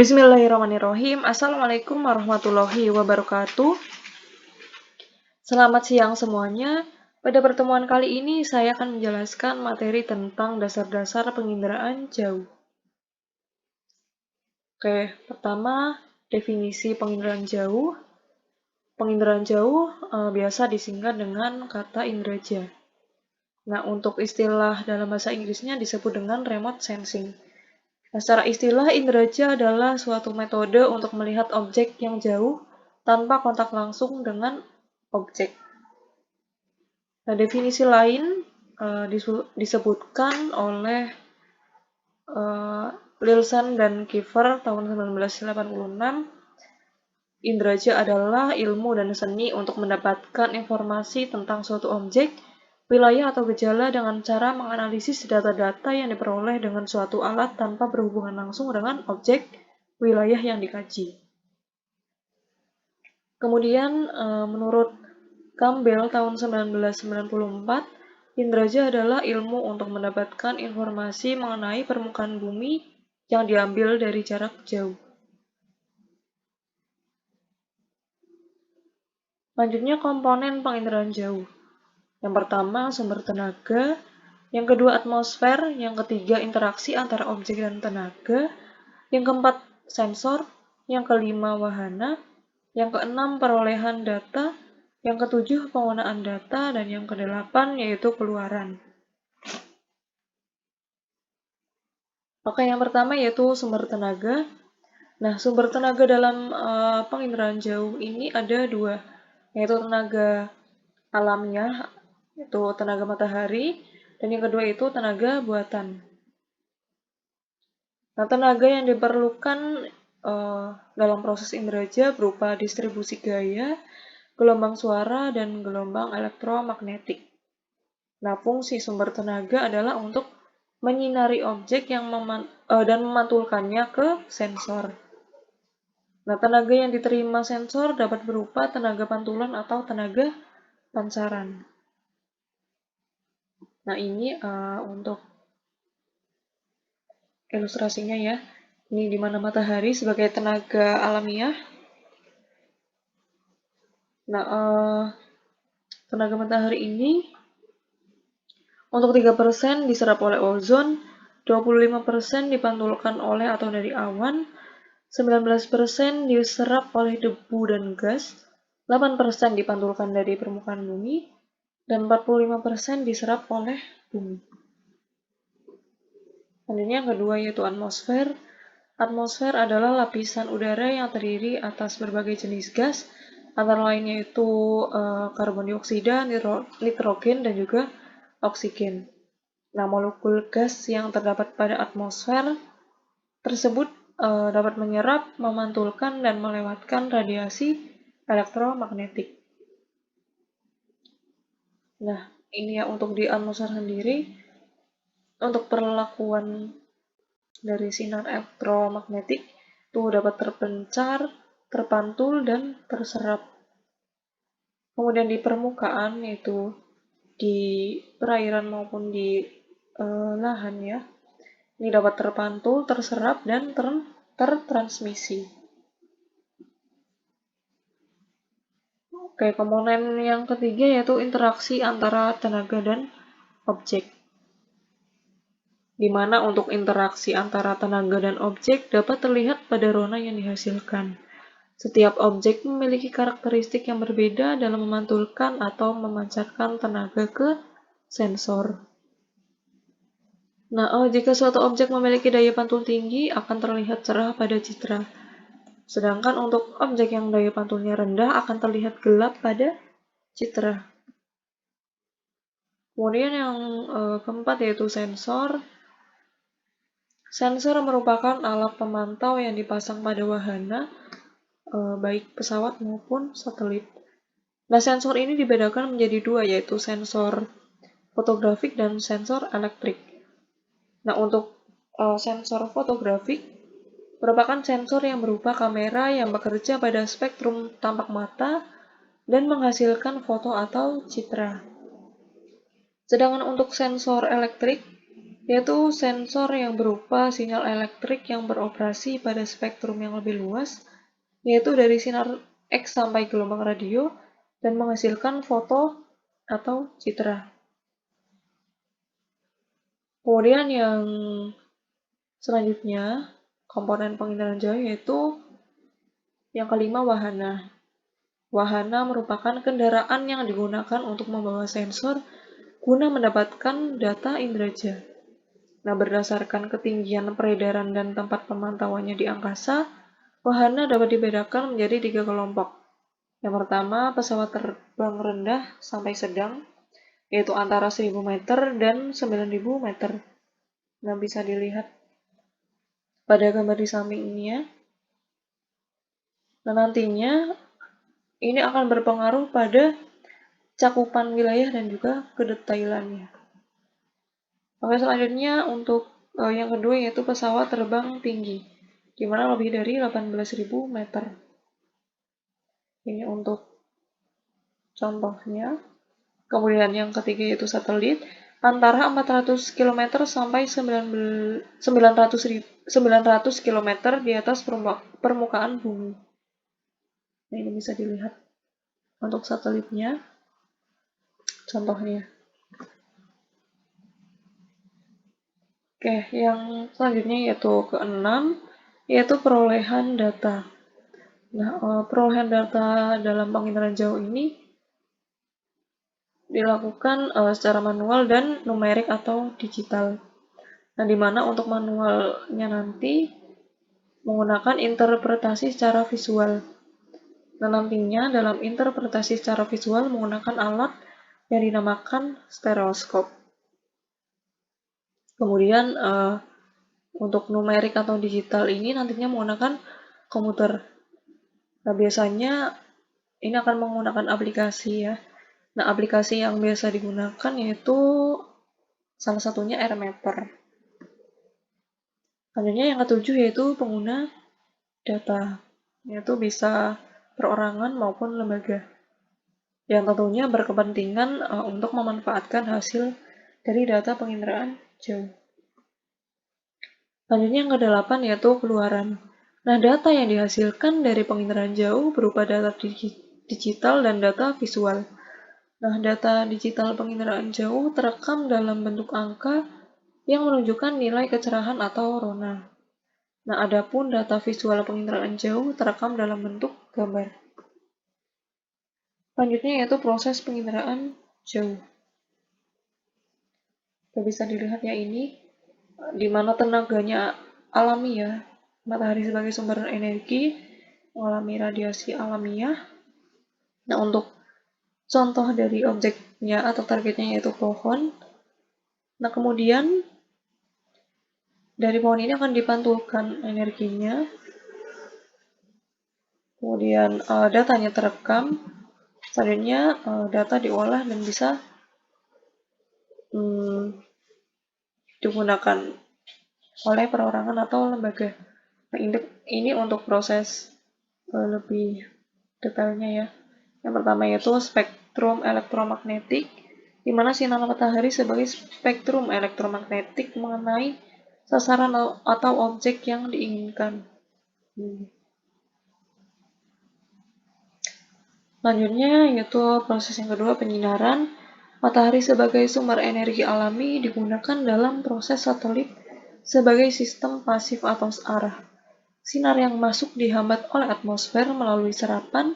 Bismillahirrahmanirrahim. Assalamualaikum warahmatullahi wabarakatuh. Selamat siang semuanya. Pada pertemuan kali ini saya akan menjelaskan materi tentang dasar-dasar penginderaan jauh. Oke, pertama definisi penginderaan jauh. Penginderaan jauh biasa disingkat dengan kata inderaja. Nah, untuk istilah dalam bahasa Inggrisnya disebut dengan remote sensing. Nah, secara istilah, inderaja adalah suatu metode untuk melihat objek yang jauh tanpa kontak langsung dengan objek. Nah, definisi lain disebutkan oleh Lilson dan Kiefer tahun 1986. Inderaja adalah ilmu dan seni untuk mendapatkan informasi tentang suatu objek, wilayah atau gejala dengan cara menganalisis data-data yang diperoleh dengan suatu alat tanpa berhubungan langsung dengan objek wilayah yang dikaji. Kemudian menurut Campbell tahun 1994, inderaja adalah ilmu untuk mendapatkan informasi mengenai permukaan bumi yang diambil dari jarak jauh. Selanjutnya komponen penginderaan jauh. Yang pertama sumber tenaga, yang kedua atmosfer, yang ketiga interaksi antara objek dan tenaga, yang keempat sensor, yang kelima wahana, yang keenam perolehan data, yang ketujuh penggunaan data, dan yang kedelapan yaitu keluaran. Oke, yang pertama yaitu sumber tenaga. Nah, sumber tenaga dalam penginderaan jauh ini ada dua, yaitu tenaga alamiah, yaitu tenaga matahari, dan yang kedua itu tenaga buatan. Nah, tenaga yang diperlukan dalam proses inderaja berupa distribusi gaya, gelombang suara, dan gelombang elektromagnetik. Nah, fungsi sumber tenaga adalah untuk menyinari objek dan memantulkannya ke sensor. Nah, tenaga yang diterima sensor dapat berupa tenaga pantulan atau tenaga pancaran. Nah, ini untuk ilustrasinya ya. Ini di mana matahari sebagai tenaga alamiah. Nah, tenaga matahari ini untuk 3% diserap oleh ozon, 25% dipantulkan oleh atau dari awan, 19% diserap oleh debu dan gas, 8% dipantulkan dari permukaan bumi, dan 45% diserap oleh bumi. Selanjutnya yang kedua yaitu atmosfer. Atmosfer adalah lapisan udara yang terdiri atas berbagai jenis gas, antara lain yaitu karbon dioksida, nitrogen, dan juga oksigen. Nah, molekul gas yang terdapat pada atmosfer tersebut dapat menyerap, memantulkan, dan melewatkan radiasi elektromagnetik. Nah, ini ya untuk di atmosfer sendiri, untuk perlakuan dari sinar elektromagnetik itu dapat terpencar, terpantul, dan terserap. Kemudian di permukaan, yaitu di perairan maupun di lahan ya, ini dapat terpantul, terserap, dan tertransmisi. Oke, komponen yang ketiga yaitu interaksi antara tenaga dan objek. Di mana untuk interaksi antara tenaga dan objek dapat terlihat pada rona yang dihasilkan. Setiap objek memiliki karakteristik yang berbeda dalam memantulkan atau memancarkan tenaga ke sensor. Nah, jika suatu objek memiliki daya pantul tinggi akan terlihat cerah pada citra. Sedangkan untuk objek yang daya pantulnya rendah akan terlihat gelap pada citra. Kemudian yang keempat yaitu sensor. Sensor merupakan alat pemantau yang dipasang pada wahana, baik pesawat maupun satelit. Nah, sensor ini dibedakan menjadi dua, yaitu sensor fotografik dan sensor elektrik. Nah, untuk sensor fotografik merupakan sensor yang berupa kamera yang bekerja pada spektrum tampak mata dan menghasilkan foto atau citra. Sedangkan untuk sensor elektrik yaitu sensor yang berupa sinyal elektrik yang beroperasi pada spektrum yang lebih luas, yaitu dari sinar X sampai gelombang radio, dan menghasilkan foto atau citra. Kemudian yang selanjutnya, komponen penginderaan jauh yaitu yang kelima, wahana. Wahana merupakan kendaraan yang digunakan untuk membawa sensor guna mendapatkan data inderaja. Nah, berdasarkan ketinggian peredaran dan tempat pemantauannya di angkasa, wahana dapat dibedakan menjadi 3 kelompok. Yang pertama, pesawat terbang rendah sampai sedang, yaitu antara 1000 meter dan 9000 meter. Nah, bisa dilihat pada gambar di samping ini ya. Nah, nantinya ini akan berpengaruh pada cakupan wilayah dan juga kedetailannya. Oke, selanjutnya untuk yang kedua yaitu pesawat terbang tinggi, di mana lebih dari 18.000 meter. Ini untuk contohnya. Kemudian yang ketiga yaitu satelit, antara 400 km sampai 900 km di atas permukaan bumi. Nah, ini bisa dilihat untuk satelitnya. Contohnya. Oke, yang selanjutnya yaitu keenam, yaitu perolehan data. Nah, perolehan data dalam penginderaan jauh ini dilakukan secara manual dan numerik atau digital. Nah, di mana untuk manualnya nanti menggunakan interpretasi secara visual. Nah, nantinya dalam interpretasi secara visual menggunakan alat yang dinamakan stereoskop. Kemudian untuk numerik atau digital ini nantinya menggunakan komputer. Nah, biasanya ini akan menggunakan aplikasi ya. Nah, aplikasi yang biasa digunakan yaitu salah satunya AirMapper. Selanjutnya yang ketujuh yaitu pengguna data, yaitu bisa perorangan maupun lembaga, yang tentunya berkepentingan untuk memanfaatkan hasil dari data penginderaan jauh. Selanjutnya yang kedelapan yaitu keluaran. Nah, data yang dihasilkan dari penginderaan jauh berupa data digital dan data visual. Nah, data digital penginderaan jauh terekam dalam bentuk angka yang menunjukkan nilai kecerahan atau rona. Nah, adapun data visual penginderaan jauh terekam dalam bentuk gambar. Selanjutnya yaitu proses penginderaan jauh. Bisa dilihat ya ini, di mana tenaganya alami ya. Matahari sebagai sumber energi mengalami radiasi alamiah. Nah, untuk contoh dari objeknya atau targetnya yaitu pohon. Nah, kemudian dari pohon ini akan dipantulkan energinya. Kemudian datanya terekam. Selanjutnya data diolah dan bisa digunakan oleh perorangan atau lembaga. Nah, ini untuk proses lebih detailnya ya. Yang pertama yaitu spektrum elektromagnetik, di mana sinar matahari sebagai spektrum elektromagnetik mengenai sasaran atau objek yang diinginkan. Selanjutnya yaitu proses yang kedua, penyinaran. Matahari sebagai sumber energi alami digunakan dalam proses satelit sebagai sistem pasif atau searah. Sinar yang masuk dihambat oleh atmosfer melalui serapan,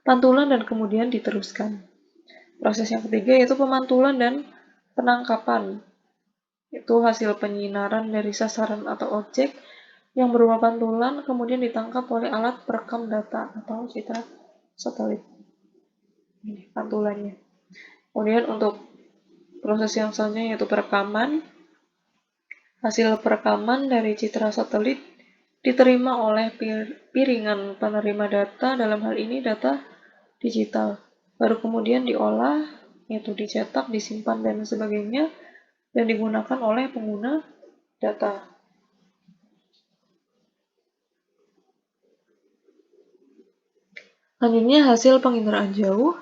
pantulan, dan kemudian diteruskan. Proses yang ketiga yaitu pemantulan dan penangkapan. Itu hasil penyinaran dari sasaran atau objek yang berupa pantulan kemudian ditangkap oleh alat perekam data atau citra satelit. Ini pantulannya. Kemudian untuk proses yang selanjutnya yaitu perekaman. Hasil perekaman dari citra satelit diterima oleh piringan penerima data, dalam hal ini data digital. Baru kemudian diolah, yaitu dicetak, disimpan, dan sebagainya, dan digunakan oleh pengguna data. Selanjutnya hasil penginderaan jauh.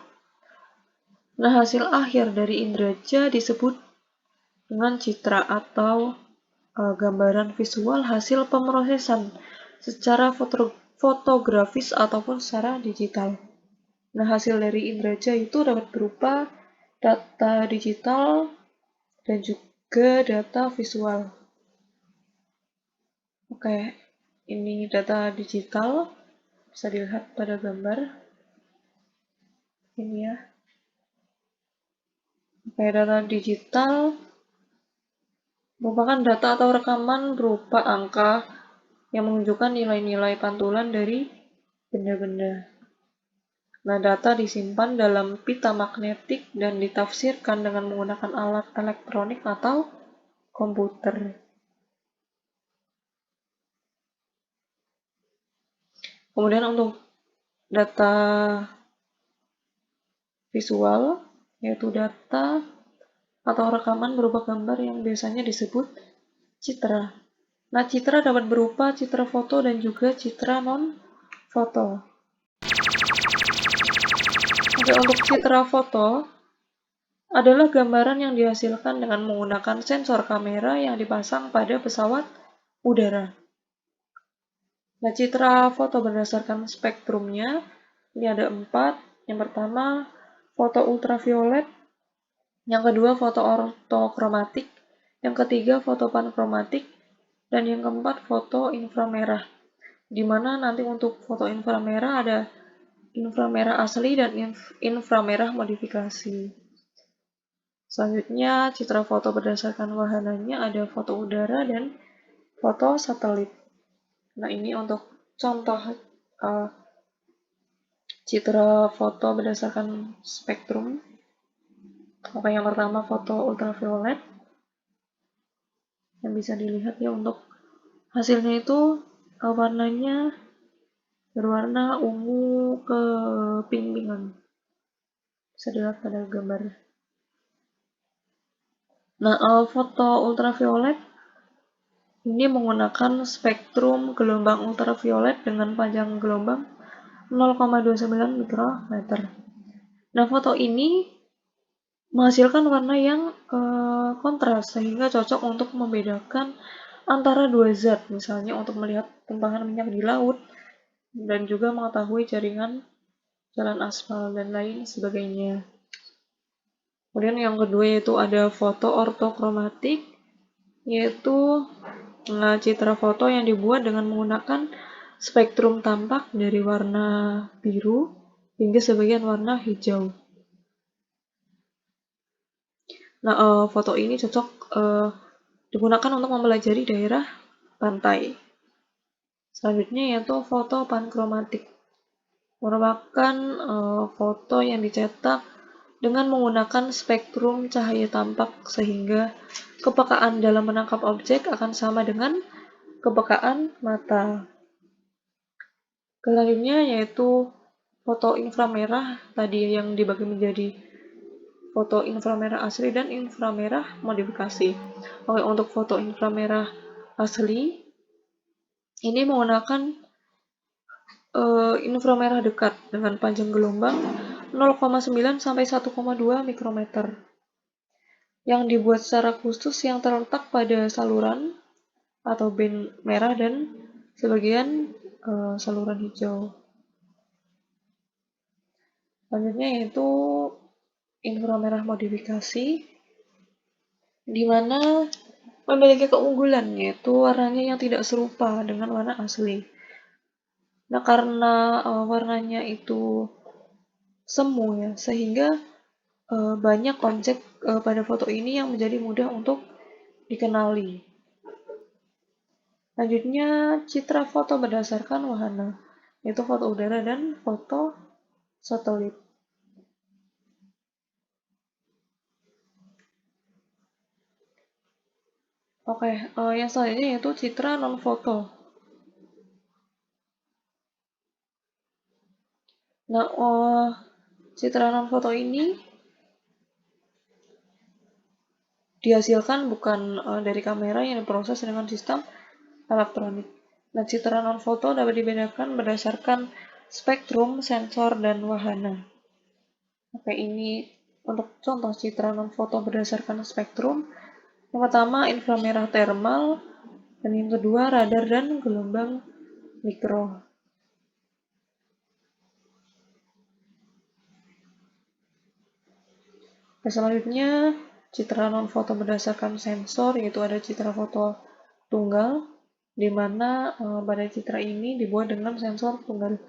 Nah, hasil akhir dari inderaja disebut dengan citra atau gambaran visual hasil pemrosesan secara fotografis ataupun secara digital. Nah, hasil dari inderaja itu dapat berupa data digital dan juga data visual. Oke, ini data digital, bisa dilihat pada gambar. Ini ya. Oke, data digital merupakan data atau rekaman berupa angka yang menunjukkan nilai-nilai pantulan dari benda-benda. Nah, data disimpan dalam pita magnetik dan ditafsirkan dengan menggunakan alat elektronik atau komputer. Kemudian untuk data visual, yaitu data atau rekaman berupa gambar yang biasanya disebut citra. Nah, citra dapat berupa citra foto dan juga citra non-foto. Oke, untuk citra foto adalah gambaran yang dihasilkan dengan menggunakan sensor kamera yang dipasang pada pesawat udara. Nah, citra foto berdasarkan spektrumnya, ini ada 4. Yang pertama, foto ultraviolet. Yang kedua, foto ortokromatik. Yang ketiga, foto pankromatik. Dan yang keempat, foto inframerah. Di mana nanti untuk foto inframerah ada inframerah asli dan inframerah modifikasi. Selanjutnya, citra foto berdasarkan wahananya ada foto udara dan foto satelit. Nah, ini untuk contoh citra foto berdasarkan spektrum. Oke, yang pertama foto ultraviolet. Yang bisa dilihat ya untuk hasilnya itu warnanya berwarna ungu ke pink-pinkan. Bisa dilihat pada gambar. Nah, foto ultraviolet ini menggunakan spektrum gelombang ultraviolet dengan panjang gelombang 0,29 mikrometer. Nah, foto ini menghasilkan warna yang kontras sehingga cocok untuk membedakan antara dua zat, misalnya untuk melihat tumpahan minyak di laut dan juga mengetahui jaringan jalan aspal dan lain sebagainya. Kemudian yang kedua yaitu ada foto ortokromatik, yaitu citra foto yang dibuat dengan menggunakan spektrum tampak dari warna biru hingga sebagian warna hijau. Nah, foto ini cocok digunakan untuk mempelajari daerah pantai. Selanjutnya yaitu foto pankromatik, merupakan foto yang dicetak dengan menggunakan spektrum cahaya tampak sehingga kepekaan dalam menangkap objek akan sama dengan kepekaan mata. Selanjutnya yaitu foto inframerah, tadi yang dibagi menjadi foto inframerah asli dan inframerah modifikasi. Oke, untuk foto inframerah asli ini menggunakan inframerah dekat dengan panjang gelombang 0,9 sampai 1,2 mikrometer yang dibuat secara khusus yang terletak pada saluran atau band merah dan sebagian saluran hijau. Selanjutnya yaitu inframerah modifikasi, di mana memiliki keunggulan yaitu warnanya yang tidak serupa dengan warna asli. Nah, karena warnanya itu semu ya, sehingga banyak objek pada foto ini yang menjadi mudah untuk dikenali. Selanjutnya, citra foto berdasarkan wahana, yaitu foto udara dan foto satelit. Oke, yang selanjutnya yaitu citra non-foto. Nah, citra non-foto ini dihasilkan bukan dari kamera yang diproses dengan sistem elektronik. Nah, citra non-foto dapat dibedakan berdasarkan spektrum, sensor, dan wahana. Oke, ini untuk contoh citra non-foto berdasarkan spektrum. Yang pertama inframerah thermal, dan yang kedua radar dan gelombang mikro. Dan selanjutnya citra non-foto berdasarkan sensor, yaitu ada citra foto tunggal, di mana pada citra ini dibuat dengan sensor tunggal,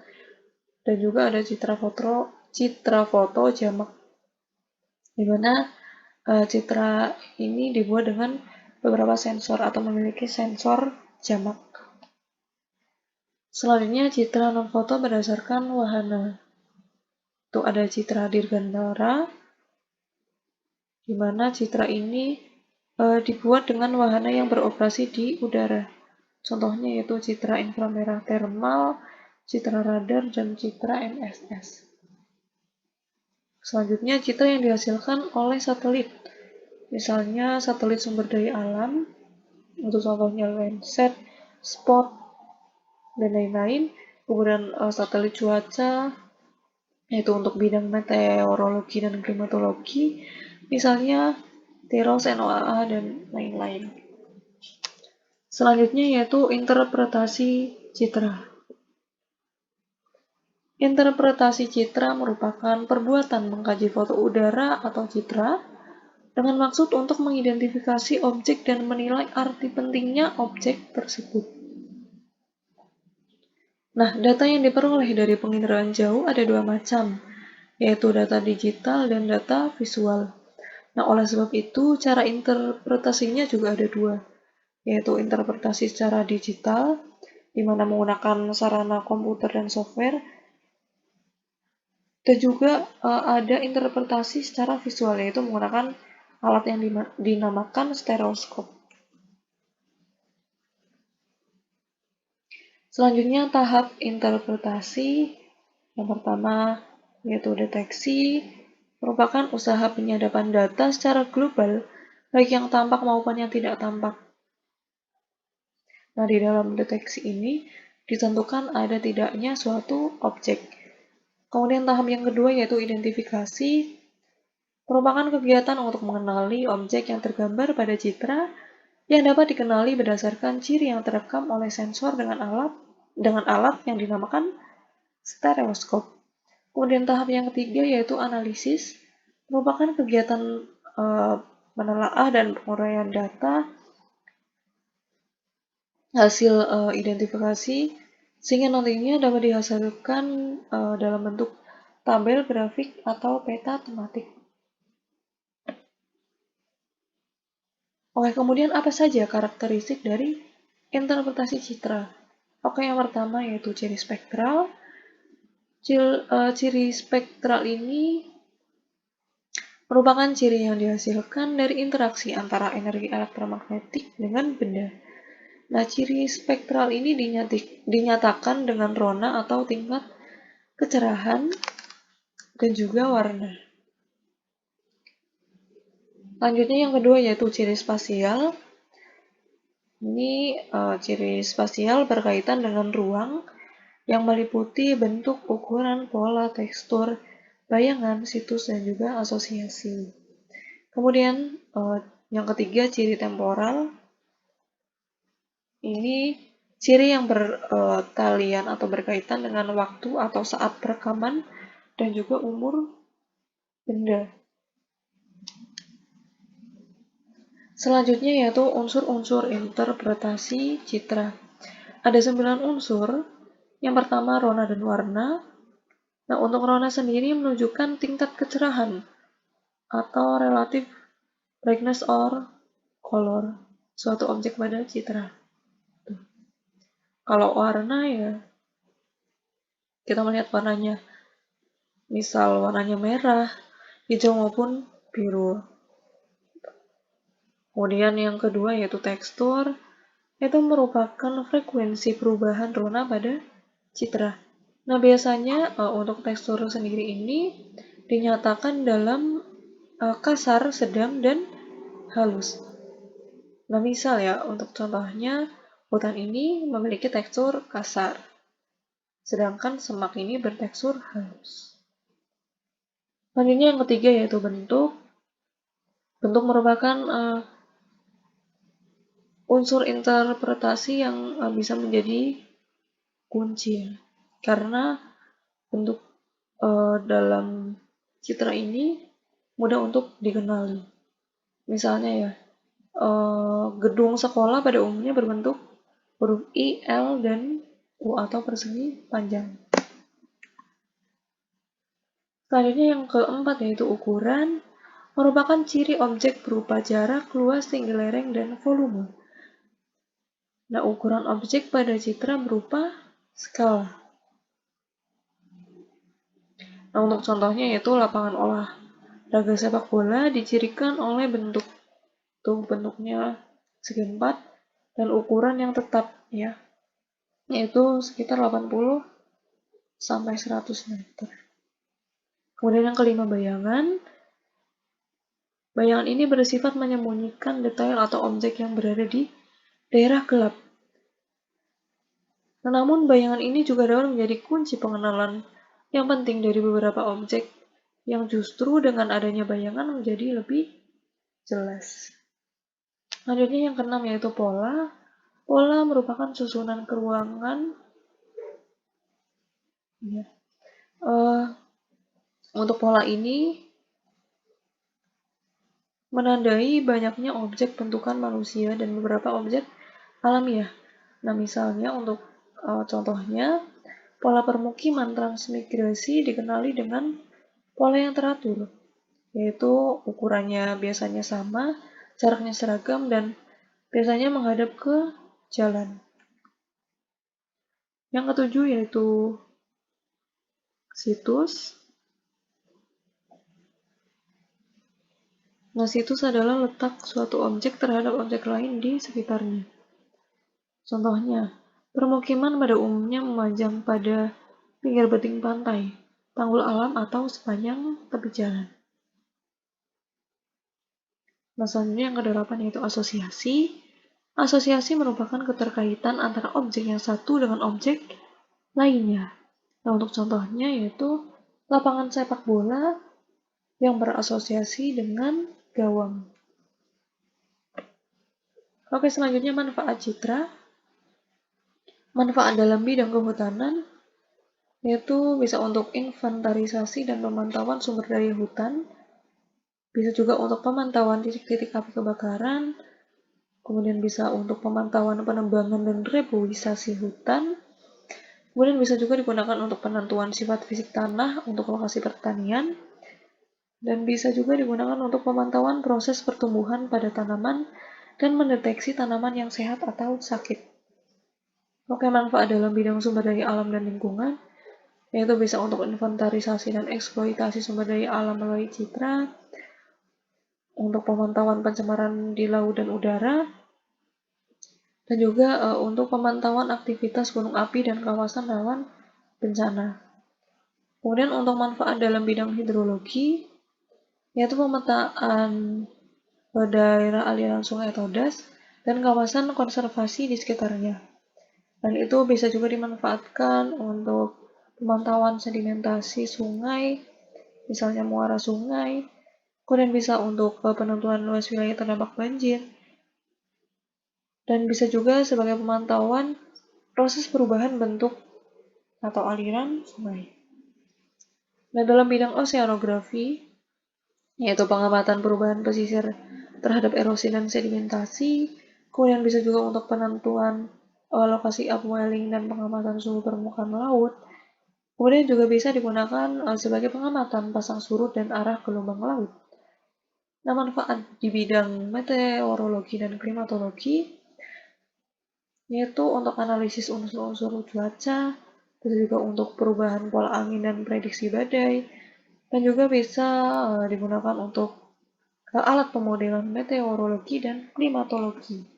dan juga ada citra foto jamak, di mana citra ini dibuat dengan beberapa sensor atau memiliki sensor jamak. Selanjutnya citra non-foto berdasarkan wahana. Itu ada citra dirgantara, di mana citra ini dibuat dengan wahana yang beroperasi di udara. Contohnya yaitu citra inframerah thermal, citra radar, dan citra MSS. Selanjutnya citra yang dihasilkan oleh satelit. Misalnya satelit sumber daya alam, untuk contohnya Landsat, Spot, dan lain-lain. Kemudian satelit cuaca, yaitu untuk bidang meteorologi dan klimatologi, misalnya TIROS, NOAA, dan lain-lain. Selanjutnya yaitu interpretasi citra. Interpretasi citra merupakan perbuatan mengkaji foto udara atau citra dengan maksud untuk mengidentifikasi objek dan menilai arti pentingnya objek tersebut. Nah, data yang diperoleh dari penginderaan jauh ada dua macam, yaitu data digital dan data visual. Nah, oleh sebab itu, cara interpretasinya juga ada dua, yaitu interpretasi secara digital, di mana menggunakan sarana komputer dan software, dan juga ada interpretasi secara visual, yaitu menggunakan alat yang dinamakan stereoskop. Selanjutnya tahap interpretasi. Yang pertama yaitu deteksi, merupakan usaha penyadapan data secara global, baik yang tampak maupun yang tidak tampak. Nah, di dalam deteksi ini ditentukan ada tidaknya suatu objek. Kemudian tahap yang kedua yaitu identifikasi, merupakan kegiatan untuk mengenali objek yang tergambar pada citra yang dapat dikenali berdasarkan ciri yang terekam oleh sensor dengan alat yang dinamakan stereoskop. Kemudian tahap yang ketiga yaitu analisis, merupakan kegiatan menelaah dan penguraian data hasil identifikasi sehingga nantinya dapat dihasilkan dalam bentuk tabel, grafik, atau peta tematik. Oke, kemudian apa saja karakteristik dari interpretasi citra? Oke, yang pertama yaitu ciri spektral. Ciri spektral ini merupakan ciri yang dihasilkan dari interaksi antara energi elektromagnetik dengan benda. Nah, ciri spektral ini dinyatakan dengan rona atau tingkat kecerahan dan juga warna. Selanjutnya yang kedua yaitu ciri spasial. Ini ciri spasial berkaitan dengan ruang yang meliputi bentuk, ukuran, pola, tekstur, bayangan, situs, dan juga asosiasi. Kemudian yang ketiga ciri temporal. Ini ciri yang bertalian atau berkaitan dengan waktu atau saat perekaman dan juga umur benda. Selanjutnya yaitu unsur-unsur interpretasi citra. Ada 9 unsur. Yang pertama rona dan warna. Nah, untuk rona sendiri menunjukkan tingkat kecerahan atau relative brightness or color suatu objek pada citra. Kalau warna ya kita melihat warnanya. Misal warnanya merah, hijau maupun biru. Kemudian yang kedua yaitu tekstur, itu merupakan frekuensi perubahan rona pada citra. Nah, biasanya untuk tekstur sendiri ini dinyatakan dalam kasar, sedang, dan halus. Nah, misal ya, untuk contohnya, hutan ini memiliki tekstur kasar, sedangkan semak ini bertekstur halus. Selanjutnya yang ketiga yaitu bentuk. Bentuk merupakan unsur interpretasi yang bisa menjadi kunci, karena bentuk dalam citra ini mudah untuk dikenali. Misalnya ya, gedung sekolah pada umumnya berbentuk huruf I, L, dan U atau persegi panjang. Selanjutnya yang keempat yaitu ukuran, merupakan ciri objek berupa jarak, luas, tinggi lereng, dan volume. Nah, ukuran objek pada citra berupa skala. Nah, untuk contohnya yaitu lapangan olahraga sepak bola dicirikan oleh bentuknya segi 4 dan ukuran yang tetap ya, yaitu sekitar 80 sampai 100 meter. Kemudian yang kelima bayangan. Bayangan ini bersifat menyembunyikan detail atau objek yang berada di daerah gelap. Namun bayangan ini juga dapat menjadi kunci pengenalan yang penting dari beberapa objek yang justru dengan adanya bayangan menjadi lebih jelas. Selanjutnya yang keenam yaitu pola. Pola merupakan susunan keruangan. Ya. Untuk pola ini menandai banyaknya objek bentukan manusia dan beberapa objek alamiah. Nah, misalnya untuk contohnya, pola permukiman transmigrasi dikenali dengan pola yang teratur, yaitu ukurannya biasanya sama, jaraknya seragam, dan biasanya menghadap ke jalan. Yang ketujuh yaitu situs. Nah, situs adalah letak suatu objek terhadap objek lain di sekitarnya. Contohnya, permukiman pada umumnya memanjang pada pinggir beting pantai, tanggul alam, atau sepanjang tepi jalan. Nah, selanjutnya yang kedelapan yaitu asosiasi. Asosiasi merupakan keterkaitan antara objek yang satu dengan objek lainnya. Nah, untuk contohnya yaitu lapangan sepak bola yang berasosiasi dengan gawang. Oke, selanjutnya manfaat citra. Manfaat dalam bidang kehutanan yaitu bisa untuk inventarisasi dan pemantauan sumber daya hutan, bisa juga untuk pemantauan titik-titik api kebakaran, kemudian bisa untuk pemantauan penebangan dan reboisasi hutan, kemudian bisa juga digunakan untuk penentuan sifat fisik tanah untuk lokasi pertanian, dan bisa juga digunakan untuk pemantauan proses pertumbuhan pada tanaman dan mendeteksi tanaman yang sehat atau sakit. Oke, manfaat dalam bidang sumber daya alam dan lingkungan, yaitu bisa untuk inventarisasi dan eksploitasi sumber daya alam melalui citra, untuk pemantauan pencemaran di laut dan udara, dan juga untuk pemantauan aktivitas gunung api dan kawasan rawan bencana. Kemudian untuk manfaat dalam bidang hidrologi, yaitu pemetaan daerah aliran sungai atau das dan kawasan konservasi di sekitarnya. Dan itu bisa juga dimanfaatkan untuk pemantauan sedimentasi sungai, misalnya muara sungai, kemudian bisa untuk penentuan luas wilayah terdampak banjir, dan bisa juga sebagai pemantauan proses perubahan bentuk atau aliran sungai. Nah, dalam bidang oseanografi, yaitu pengamatan perubahan pesisir terhadap erosi dan sedimentasi, kemudian bisa juga untuk penentuan lokasi upwelling dan pengamatan suhu permukaan laut, kemudian juga bisa digunakan sebagai pengamatan pasang surut dan arah gelombang laut. Nah, manfaat di bidang meteorologi dan klimatologi, yaitu untuk analisis unsur-unsur cuaca, bisa juga untuk perubahan pola angin dan prediksi badai, dan juga bisa digunakan untuk alat pemodelan meteorologi dan klimatologi.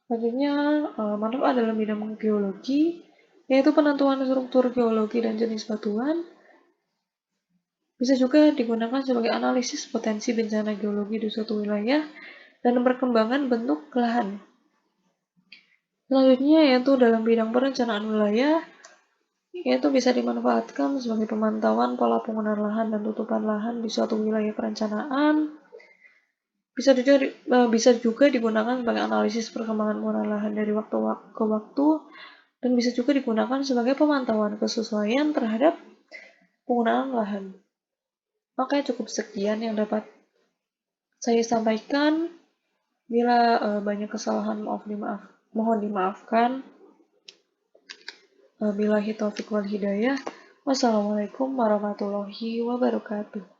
Selanjutnya, manfaat dalam bidang geologi, yaitu penentuan struktur geologi dan jenis batuan, bisa juga digunakan sebagai analisis potensi bencana geologi di suatu wilayah dan perkembangan bentuk lahan. Selanjutnya yaitu dalam bidang perencanaan wilayah, yaitu bisa dimanfaatkan sebagai pemantauan pola penggunaan lahan dan tutupan lahan di suatu wilayah perencanaan, Bisa juga digunakan sebagai analisis perkembangan penggunaan lahan dari waktu ke waktu, dan bisa juga digunakan sebagai pemantauan kesesuaian terhadap penggunaan lahan. Oke, cukup sekian yang dapat saya sampaikan. Bila banyak kesalahan, mohon dimaafkan. Billahi taufiq wal hidayah. Wassalamualaikum warahmatullahi wabarakatuh.